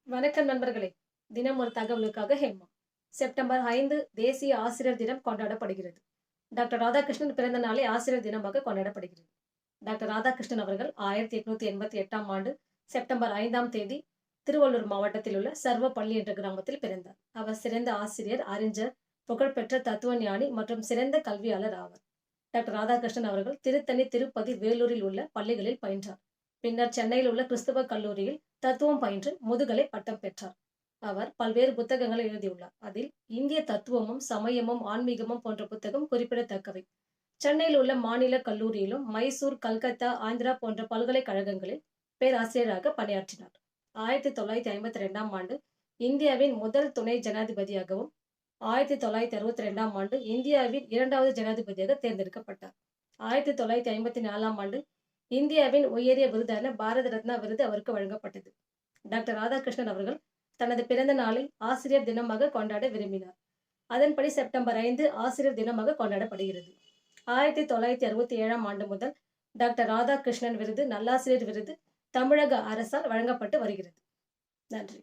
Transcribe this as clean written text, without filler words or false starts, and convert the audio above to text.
வணக்கம் நண்பர்களே! தினம் ஒரு தகவலுக்காக ஹேமா. செப்டம்பர் 5 தேசிய ஆசிரியர் தினம் கொண்டாடப்படுகிறது. டாக்டர் ராதாகிருஷ்ணன் பிறந்த நாளை ஆசிரியர் தினமாக கொண்டாடப்படுகிறது. டாக்டர் ராதாகிருஷ்ணன் அவர்கள் 1888ஆம் ஆண்டு செப்டம்பர் 5ஆம் தேதி திருவள்ளூர் மாவட்டத்தில் உள்ள சர்வப்பள்ளி என்ற கிராமத்தில் பிறந்தார். அவர் சிறந்த ஆசிரியர், அறிஞர், புகழ்பெற்ற தத்துவ ஞானி மற்றும் சிறந்த கல்வியாளர் ஆவார். டாக்டர் ராதாகிருஷ்ணன் அவர்கள் திருத்தணி, திருப்பதி, வேலூரில் உள்ள பள்ளிகளில் பயின்றார். பின்னர் சென்னையில் உள்ள கிறிஸ்துவ கல்லூரியில் தத்துவம் பயின்று முதுகலை பட்டம் பெற்றார். அவர் பல்வேறு புத்தகங்களை எழுதியுள்ளார். அதில் இந்திய தத்துவமும் சமயமும் ஆன்மீகமும் போன்ற புத்தகம் குறிப்பிடத்தக்கவை. சென்னையில் உள்ள மாநில கல்லூரியிலும் மைசூர், கல்கத்தா, ஆந்திரா போன்ற பல்கலைக்கழகங்களில் பேராசிரியராக பணியாற்றினார். 1952ஆம் ஆண்டு இந்தியாவின் முதல் துணை ஜனாதிபதியாகவும் 1962ஆம் ஆண்டு இந்தியாவின் 2வது ஜனாதிபதியாக தேர்ந்தெடுக்கப்பட்டார். 1954ஆம் ஆண்டு இந்தியாவின் உயரிய விருதான பாரத ரத்னா விருது அவருக்கு வழங்கப்பட்டது. டாக்டர் ராதாகிருஷ்ணன் அவர்கள் தனது பிறந்த நாளை ஆசிரியர் தினமாக கொண்டாட விரும்பினார். அதன்படி செப்டம்பர் 5 ஆசிரியர் தினமாக கொண்டாடப்படுகிறது. 1967ஆம் ஆண்டு முதல் டாக்டர் ராதாகிருஷ்ணன் விருது, நல்லாசிரியர் விருது தமிழக அரசால் வழங்கப்பட்டு வருகிறது. நன்றி.